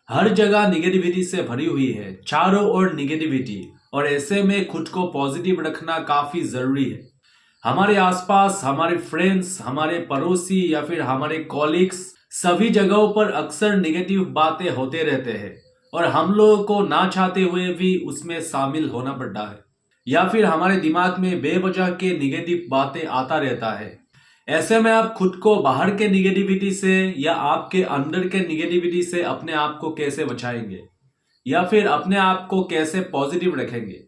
हर जगह निगेटिविटी से भरी हुई है, चारों ओर निगेटिविटी। और ऐसे में खुद को पॉजिटिव रखना काफी जरूरी है। हमारे आसपास हमारे फ्रेंड्स, हमारे पड़ोसी या फिर हमारे कॉलीग्स, सभी जगहों पर अक्सर निगेटिव बातें होते रहते हैं और हम लोगों को ना चाहते हुए भी उसमें शामिल होना पड़ता है, या फिर हमारे दिमाग में बेवजह के निगेटिव बातें आता रहता है। ऐसे में आप खुद को बाहर के निगेटिविटी से या आपके अंदर के निगेटिविटी से अपने आप को कैसे बचाएंगे, या फिर अपने आप को कैसे पॉजिटिव रखेंगे।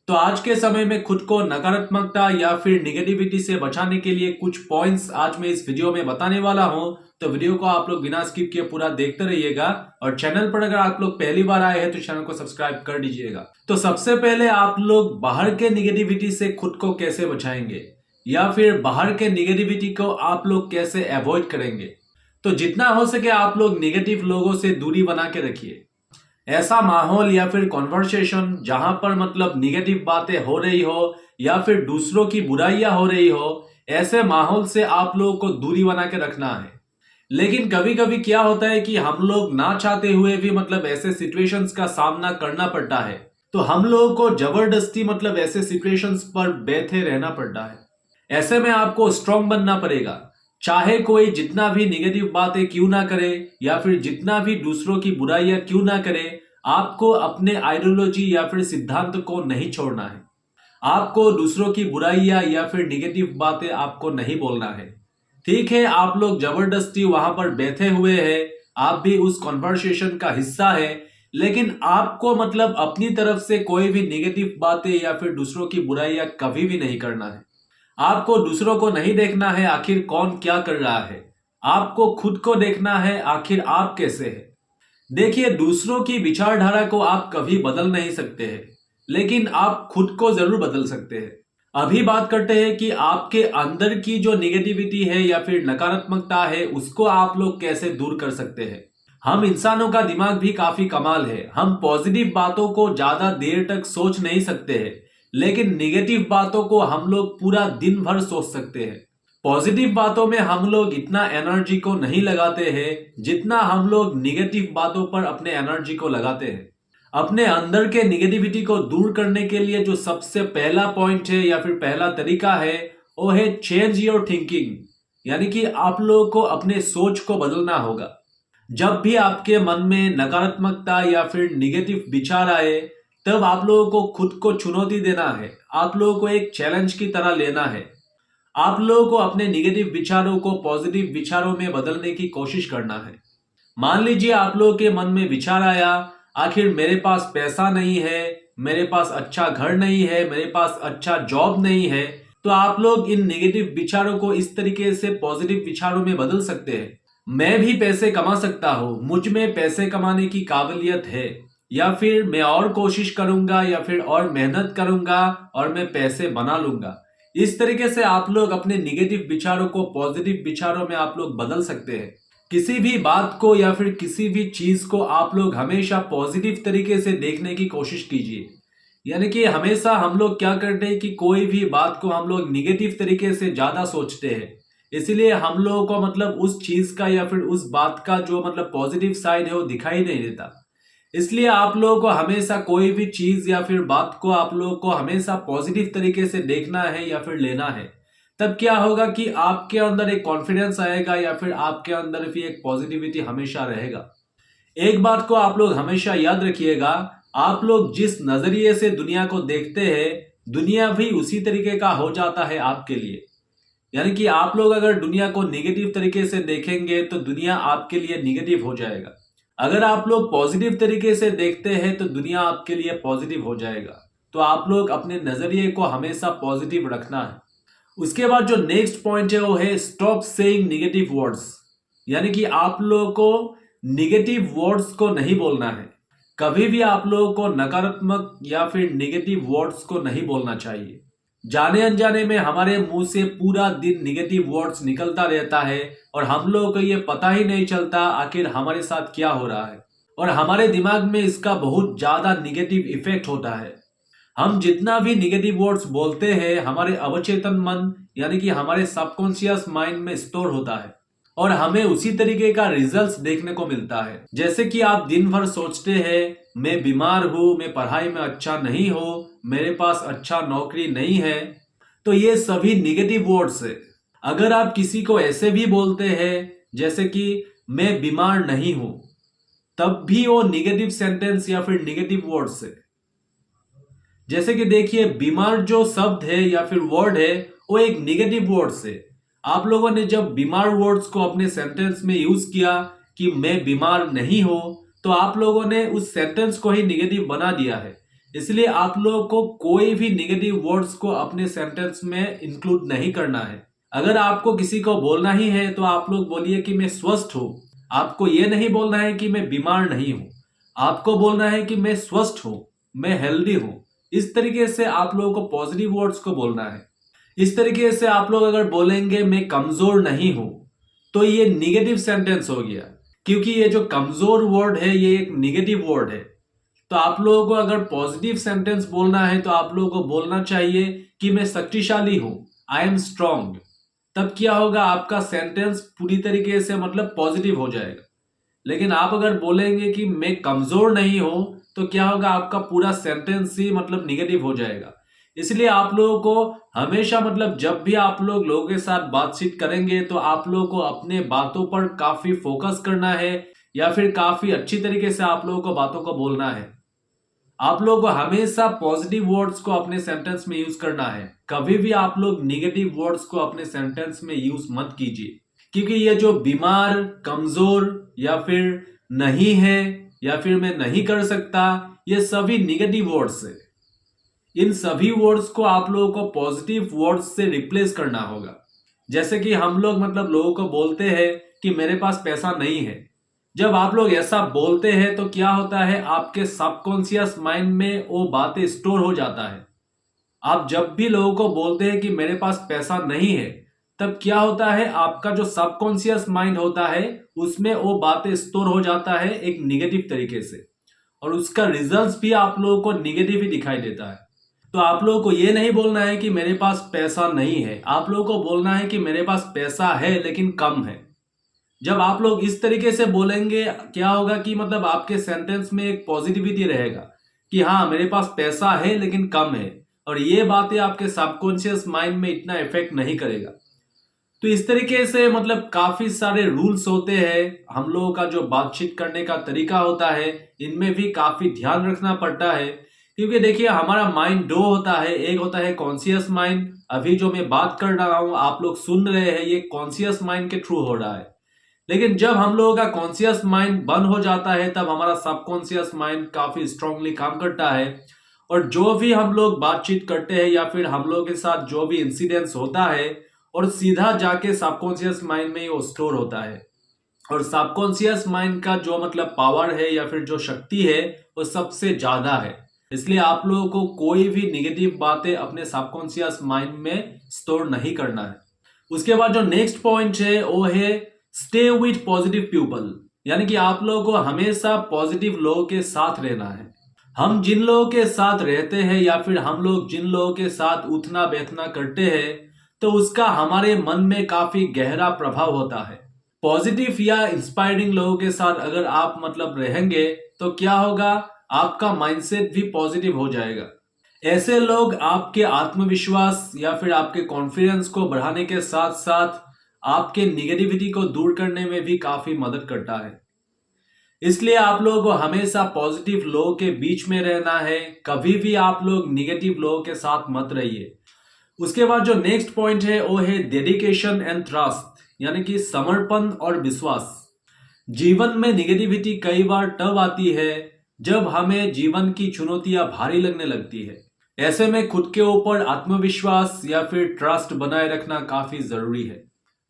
तो आज के समय में खुद को नकारात्मकता या फिर निगेटिविटी से बचाने के लिए कुछ पॉइंट्स आज मैं इस वीडियो में बताने वाला हूं। तो वीडियो को आप लोग बिना स्किप किए पूरा देखते रहिएगा और चैनल पर अगर आप लोग पहली बार आए हैं तो चैनल को सब्सक्राइब कर दीजिएगा। तो सबसे पहले आप लोग बाहर के निगेटिविटी से खुद को कैसे बचाएंगे या फिर बाहर के निगेटिविटी को आप लोग कैसे अवॉइड करेंगे। तो जितना हो सके आप लोग निगेटिव लोगों से दूरी बना के रखिए। ऐसा माहौल या फिर कॉन्वर्सेशन जहां पर मतलब निगेटिव बातें हो रही हो या फिर दूसरों की बुराइयां हो रही हो, ऐसे माहौल से आप लोगों को दूरी बना के रखना है। लेकिन कभी कभी क्या होता है कि हम लोग ना चाहते हुए भी मतलब ऐसे सिचुएशंस का सामना करना पड़ता है, तो हम लोगों को जबरदस्ती मतलब ऐसे सिचुएशंस पर बैठे रहना पड़ता है। ऐसे में आपको स्ट्रांग बनना पड़ेगा, चाहे कोई जितना भी निगेटिव बातें क्यों ना करे या फिर जितना भी दूसरों की बुराइयां क्यों ना करे, आपको अपने आइडियोलॉजी या फिर सिद्धांत को नहीं छोड़ना है। आपको दूसरों की बुराइयां या फिर निगेटिव बातें आपको नहीं बोलना है। ठीक है, आप लोग जबरदस्ती वहां पर बैठे हुए हैं, आप भी उस कॉन्वर्सेशन का हिस्सा है, लेकिन आपको मतलब अपनी तरफ से कोई भी निगेटिव बातें या फिर दूसरों की बुराइयां कभी भी नहीं करना है। आपको दूसरों को नहीं देखना है आखिर कौन क्या कर रहा है, आपको खुद को देखना है आखिर आप कैसे हैं। देखिए, दूसरों की विचारधारा को आप कभी बदल नहीं सकते हैं, लेकिन आप खुद को जरूर बदल सकते हैं। अभी बात करते हैं कि आपके अंदर की जो निगेटिविटी है या फिर नकारात्मकता है उसको आप लोग कैसे दूर कर सकते हैं। हम इंसानों का दिमाग भी काफी कमाल है। हम पॉजिटिव बातों को ज्यादा देर तक सोच नहीं सकते हैं, लेकिन निगेटिव बातों को हम लोग पूरा दिन भर सोच सकते हैं। पॉजिटिव बातों में हम लोग इतना एनर्जी को नहीं लगाते हैं जितना हम लोग निगेटिव बातों पर अपने एनर्जी को लगाते हैं। अपने अंदर के निगेटिविटी को दूर करने के लिए जो सबसे पहला पॉइंट है या फिर पहला तरीका है वो है चेंज योर थिंकिंग। यानी कि आप लोगों को अपने सोच को बदलना होगा। जब भी आपके मन में नकारात्मकता या फिर निगेटिव विचार आए, तब आप लोगों को खुद को चुनौती देना है। आप लोगों को एक चैलेंज की तरह लेना है। आप लोगों को अपने निगेटिव विचारों को पॉजिटिव विचारों में बदलने की कोशिश करना है। मान लीजिए आप लोगों के मन में विचार आया, आखिर मेरे पास पैसा नहीं है, मेरे पास अच्छा घर नहीं है, मेरे पास अच्छा जॉब नहीं है, तो आप लोग इन निगेटिव विचारों को इस तरीके से पॉजिटिव विचारों में बदल सकते हैं। मैं भी पैसे कमा सकता हूँ, मुझ में पैसे कमाने की काबिलियत है, या फिर मैं और कोशिश करूंगा या फिर और मेहनत करूंगा और मैं पैसे बना लूंगा। इस तरीके से आप लोग अपने निगेटिव विचारों को पॉजिटिव विचारों में आप लोग बदल सकते हैं। किसी भी बात को या फिर किसी भी चीज को आप लोग हमेशा पॉजिटिव तरीके से देखने की कोशिश कीजिए। यानी कि हमेशा हम लोग क्या करते हैं कि कोई भी बात को हम लोग निगेटिव तरीके से ज्यादा सोचते हैं, इसलिए हम लोगों को मतलब उस चीज का या फिर उस बात का जो मतलब पॉजिटिव साइड है वो दिखाई नहीं देता। इसलिए आप लोगों को हमेशा कोई भी चीज या फिर बात को आप लोगों को हमेशा पॉजिटिव तरीके से देखना है या फिर लेना है। तब क्या होगा कि आपके अंदर एक कॉन्फिडेंस आएगा या फिर आपके अंदर भी एक पॉजिटिविटी हमेशा रहेगा। एक बात को आप लोग हमेशा याद रखिएगा, आप लोग जिस नजरिए से दुनिया को देखते हैं, दुनिया भी उसी तरीके का हो जाता है आपके लिए। यानी कि आप लोग अगर दुनिया को निगेटिव तरीके से देखेंगे तो दुनिया आपके लिए निगेटिव हो जाएगा। अगर आप लोग पॉजिटिव तरीके से देखते हैं तो दुनिया आपके लिए पॉजिटिव हो जाएगा। तो आप लोग अपने नजरिए को हमेशा पॉजिटिव रखना है। उसके बाद जो नेक्स्ट पॉइंट है वो है स्टॉप सेइंग नेगेटिव वर्ड्स। यानी कि आप लोगों को निगेटिव वर्ड्स को नहीं बोलना है। कभी भी आप लोगों को नकारात्मक या फिर निगेटिव वर्ड्स को नहीं बोलना चाहिए। जाने अनजाने में हमारे मुंह से पूरा दिन निगेटिव वर्ड्स निकलता रहता है और हम लोगों को ये पता ही नहीं चलता आखिर हमारे साथ क्या हो रहा है, और हमारे दिमाग में इसका बहुत ज्यादा निगेटिव इफेक्ट होता है। हम जितना भी निगेटिव वर्ड्स बोलते हैं हमारे अवचेतन मन यानी कि हमारे सबकॉन्शियस माइंड में स्टोर होता है। और हमें उसी तरीके का रिजल्ट्स देखने को मिलता है। जैसे कि आप दिन भर सोचते हैं मैं बीमार हूं, मैं पढ़ाई में अच्छा नहीं हूं, मेरे पास अच्छा नौकरी नहीं है, तो ये सभी निगेटिव वर्ड्स है। अगर आप किसी को ऐसे भी बोलते हैं जैसे कि मैं बीमार नहीं हूं, तब भी वो निगेटिव सेंटेंस या फिर निगेटिव वर्ड्स है। जैसे कि देखिए, बीमार जो शब्द है या फिर वर्ड है वो एक निगेटिव वर्ड्स है। आप लोगों ने जब बीमार वर्ड्स को अपने सेंटेंस में यूज किया कि मैं बीमार नहीं हूं, तो आप लोगों ने उस सेंटेंस को ही निगेटिव बना दिया है। इसलिए आप लोगों को कोई भी निगेटिव वर्ड्स को अपने सेंटेंस में इंक्लूड नहीं करना है। अगर आपको किसी को बोलना ही है तो आप लोग बोलिए कि मैं स्वस्थ हूं। आपको यह नहीं बोलना है कि मैं बीमार नहीं हूं, आपको बोलना है कि मैं स्वस्थ हूं, मैं हेल्दी हूं। इस तरीके से आप लोगों को पॉजिटिव वर्ड्स को बोलना है। इस तरीके से आप लोग अगर बोलेंगे मैं कमजोर नहीं हूं, तो ये निगेटिव सेंटेंस हो गया, क्योंकि ये जो कमजोर वर्ड है ये एक निगेटिव वर्ड है। तो आप लोगों को अगर पॉजिटिव सेंटेंस बोलना है तो आप लोगों को बोलना चाहिए कि मैं शक्तिशाली हूं, आई एम स्ट्रांग। तब क्या होगा, आपका सेंटेंस पूरी तरीके से मतलब पॉजिटिव हो जाएगा। लेकिन आप अगर बोलेंगे कि मैं कमजोर नहीं हूं, तो क्या होगा, आपका पूरा सेंटेंस ही मतलब निगेटिव हो जाएगा। इसलिए आप लोगों को हमेशा मतलब जब भी आप लोगों के साथ बातचीत करेंगे तो आप लोगों को अपने बातों पर काफी फोकस करना है, या फिर काफी अच्छी तरीके से आप लोगों को बातों को बोलना है। आप लोगों को हमेशा पॉजिटिव वर्ड्स को अपने सेंटेंस में यूज करना है। कभी भी आप लोग निगेटिव वर्ड्स को अपने सेंटेंस में यूज मत कीजिए, क्योंकि ये जो बीमार, कमजोर या फिर नहीं है या फिर मैं नहीं कर सकता, ये सभी निगेटिव वर्ड्स है। इन सभी वर्ड्स को आप लोगों को पॉजिटिव वर्ड्स से रिप्लेस करना होगा। जैसे कि हम लोग मतलब लोगों को बोलते हैं कि मेरे पास पैसा नहीं है। जब आप लोग ऐसा बोलते हैं तो क्या होता है, आपके सबकॉन्शियस माइंड में वो बातें स्टोर हो जाता है। आप जब भी लोगों को बोलते हैं कि मेरे पास पैसा नहीं है, तब क्या होता है, आपका जो सबकॉन्शियस माइंड होता है उसमें वो बातें स्टोर हो जाता है एक निगेटिव तरीके से, और उसका रिजल्ट भी आप लोगों को निगेटिव ही दिखाई देता है। तो आप लोगों को ये नहीं बोलना है कि मेरे पास पैसा नहीं है, आप लोगों को बोलना है कि मेरे पास पैसा है लेकिन कम है। जब आप लोग इस तरीके से बोलेंगे, क्या होगा कि मतलब आपके सेंटेंस में एक पॉजिटिविटी रहेगा कि हाँ मेरे पास पैसा है लेकिन कम है, और ये बातें आपके सबकॉन्शियस माइंड में इतना इफेक्ट नहीं करेगा। तो इस तरीके से मतलब काफी सारे रूल्स होते हैं। हम लोगों का जो बातचीत करने का तरीका होता है, इनमें भी काफी ध्यान रखना पड़ता है। क्योंकि देखिए, हमारा माइंड दो होता है, एक होता है कॉन्शियस माइंड। अभी जो मैं बात कर रहा हूं, आप लोग सुन रहे हैं, ये कॉन्शियस माइंड के थ्रू हो रहा है। लेकिन जब हम लोगों का कॉन्शियस माइंड बंद हो जाता है, तब हमारा सबकॉन्शियस माइंड काफी स्ट्रांगली काम करता है, और जो भी हम लोग बातचीत करते हैं या फिर हम लोगों के साथ जो भी इंसिडेंट्स होता है, और सीधा जाके सबकॉन्शियस माइंड में ही वो स्टोर होता है। और सबकॉन्शियस माइंड का जो मतलब पावर है या फिर जो शक्ति है, वो सबसे ज्यादा है। इसलिए आप लोगों को कोई भी निगेटिव बातें अपने सबकॉन्शियस माइंड में स्टोर नहीं करना है। उसके बाद जो नेक्स्ट पॉइंट है वो है स्टे विथ पॉजिटिव पीपल, यानी कि आप लोगों को हमेशा पॉजिटिव लोगों के साथ रहना है। हम जिन लोगों के साथ रहते हैं या फिर हम लोग जिन लोगों के साथ उठना बैठना करते हैं, तो उसका हमारे मन में काफी गहरा प्रभाव होता है। पॉजिटिव या इंस्पायरिंग लोगों के साथ अगर आप मतलब रहेंगे, तो क्या होगा, आपका माइंडसेट भी पॉजिटिव हो जाएगा। ऐसे लोग आपके आत्मविश्वास या फिर आपके कॉन्फिडेंस को बढ़ाने के साथ साथ आपके निगेटिविटी को दूर करने में भी काफी मदद करता है। इसलिए आप लोगों को हमेशा पॉजिटिव लोगों के बीच में रहना है। कभी भी आप लोग निगेटिव लोगों के साथ मत रहिए। उसके बाद जो नेक्स्ट पॉइंट है वो है डेडिकेशन एंड ट्रस्ट, यानी कि समर्पण और विश्वास। जीवन में निगेटिविटी कई बार तब आती है जब हमें जीवन की चुनौतियां भारी लगने लगती है। ऐसे में खुद के ऊपर आत्मविश्वास या फिर ट्रस्ट बनाए रखना काफी जरूरी है।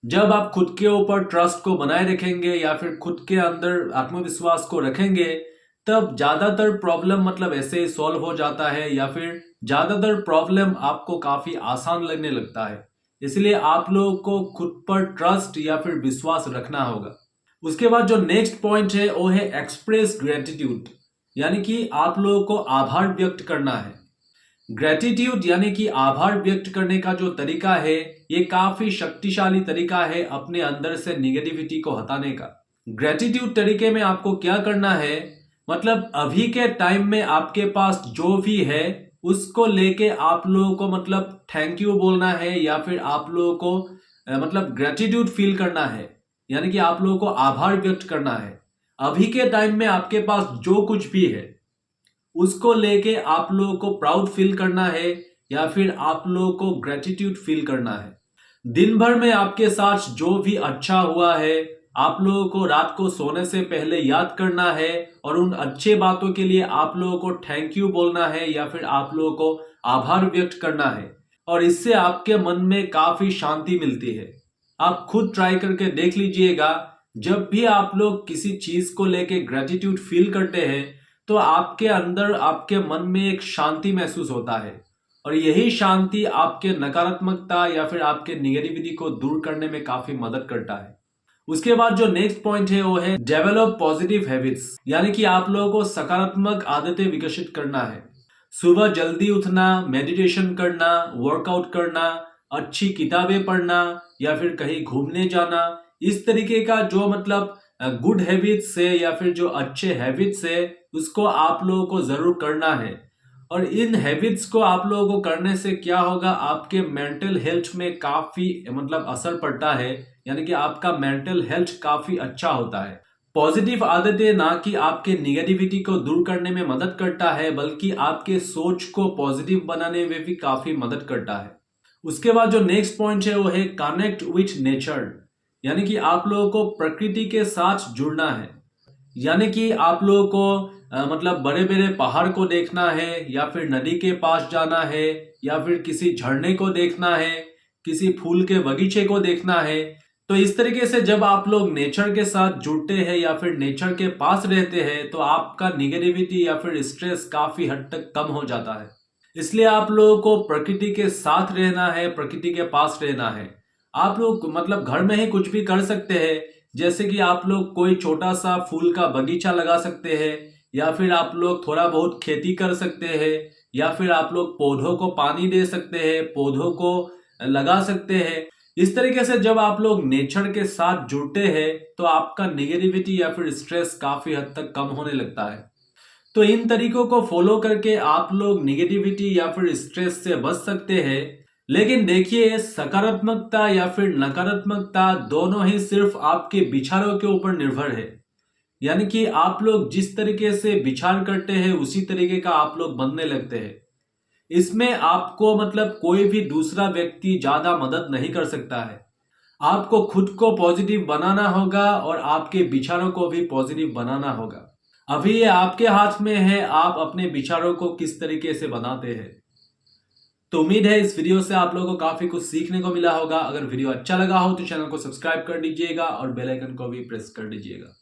जब आप खुद के ऊपर ट्रस्ट को बनाए रखेंगे या फिर खुद के अंदर आत्मविश्वास को रखेंगे, तब ज्यादातर प्रॉब्लम मतलब ऐसे ही सॉल्व हो जाता है, या फिर ज्यादातर प्रॉब्लम आपको काफी आसान लगने लगता है। इसलिए आप लोगों को खुद पर ट्रस्ट या फिर विश्वास रखना होगा। उसके बाद जो नेक्स्ट पॉइंट है वो है एक्सप्रेस ग्रेटिट्यूड, यानी कि आप लोगों को आभार व्यक्त करना है। ग्रेटिट्यूड यानी कि आभार व्यक्त करने का जो तरीका है, ये काफी शक्तिशाली तरीका है अपने अंदर से निगेटिविटी को हटाने का। ग्रेटिट्यूड तरीके में आपको क्या करना है, मतलब अभी के टाइम में आपके पास जो भी है उसको लेके आप लोगों को मतलब थैंक यू बोलना है, या फिर आप लोगों को मतलब ग्रेटिट्यूड फील करना है, यानी कि आप लोगों को आभार व्यक्त करना है। अभी के टाइम में आपके पास जो कुछ भी है उसको लेके आप लोगों को प्राउड फील करना है, या फिर आप लोगों को ग्रेटिट्यूड फील करना है। दिन भर में आपके साथ जो भी अच्छा हुआ है आप लोगों को रात को सोने से पहले याद करना है, और उन अच्छे बातों के लिए आप लोगों को थैंक यू बोलना है, या फिर आप लोगों को आभार व्यक्त करना है। और इससे आपके मन में काफी शांति मिलती है। आप खुद ट्राई करके देख लीजिएगा, जब भी आप लोग किसी चीज को लेके ग्रेटिट्यूड फील करते हैं तो आपके अंदर आपके मन में एक शांति महसूस होता है, और यही शांति आपके नकारात्मकता या फिर आपके निगेटिविटी को दूर करने में काफी मदद करता है। उसके बाद जो नेक्स्ट पॉइंट है वो है डेवलप पॉजिटिव हैबिट्स, यानी कि आप लोगों को सकारात्मक आदतें विकसित करना है। सुबह जल्दी उठना, मेडिटेशन करना, वर्कआउट करना, अच्छी किताबें पढ़ना, या फिर कहीं घूमने जाना, इस तरीके का जो मतलब गुड हैबिट्स है या फिर जो अच्छे हैबिट्स है उसको आप लोगों को जरूर करना है। और इन हैबिट्स को आप लोगों को करने से क्या होगा, आपके मेंटल हेल्थ में काफी मतलब असर पड़ता है, यानी कि आपका मेंटल हेल्थ काफी अच्छा होता है। पॉजिटिव आदतें ना कि आपके निगेटिविटी को दूर करने में मदद करता है, बल्कि आपके सोच को पॉजिटिव बनाने में भी काफी मदद करता है। उसके बाद जो नेक्स्ट पॉइंट है वो है कनेक्ट विथ नेचर, यानी कि आप लोगों को प्रकृति के साथ जुड़ना है। यानी कि आप लोगों को मतलब बड़े बड़े पहाड़ को देखना है, या फिर नदी के पास जाना है, या फिर किसी झरने को देखना है, किसी फूल के बगीचे को देखना है। तो इस तरीके से जब आप लोग नेचर के साथ जुड़ते हैं या फिर नेचर के पास रहते हैं तो आपका निगेटिविटी या फिर स्ट्रेस काफी हद तक कम हो जाता है। इसलिए आप लोगों को प्रकृति के साथ रहना है, प्रकृति के पास रहना है। आप लोग मतलब घर में ही कुछ भी कर सकते हैं, जैसे कि आप लोग कोई छोटा सा फूल का बगीचा लगा सकते हैं, या फिर आप लोग थोड़ा बहुत खेती कर सकते हैं, या फिर आप लोग पौधों को पानी दे सकते हैं, पौधों को लगा सकते हैं। इस तरीके से जब आप लोग नेचर के साथ जुड़ते हैं तो आपका निगेटिविटी या फिर स्ट्रेस काफी हद तक कम होने लगता है। तो इन तरीकों को फॉलो करके आप लोग निगेटिविटी या फिर स्ट्रेस से बच सकते हैं। लेकिन देखिए, सकारात्मकता या फिर नकारात्मकता दोनों ही सिर्फ आपके विचारों के ऊपर निर्भर है। यानी कि आप लोग जिस तरीके से विचार करते हैं उसी तरीके का आप लोग बनने लगते हैं। इसमें आपको मतलब कोई भी दूसरा व्यक्ति ज्यादा मदद नहीं कर सकता है। आपको खुद को पॉजिटिव बनाना होगा और आपके विचारों को भी पॉजिटिव बनाना होगा। अभी ये आपके हाथ में है, आप अपने विचारों को किस तरीके से बनाते हैं। तो उम्मीद है इस वीडियो से आप लोगों को काफी कुछ सीखने को मिला होगा। अगर वीडियो अच्छा लगा हो तो चैनल को सब्सक्राइब कर दीजिएगा और बेल आइकन को भी प्रेस कर दीजिएगा।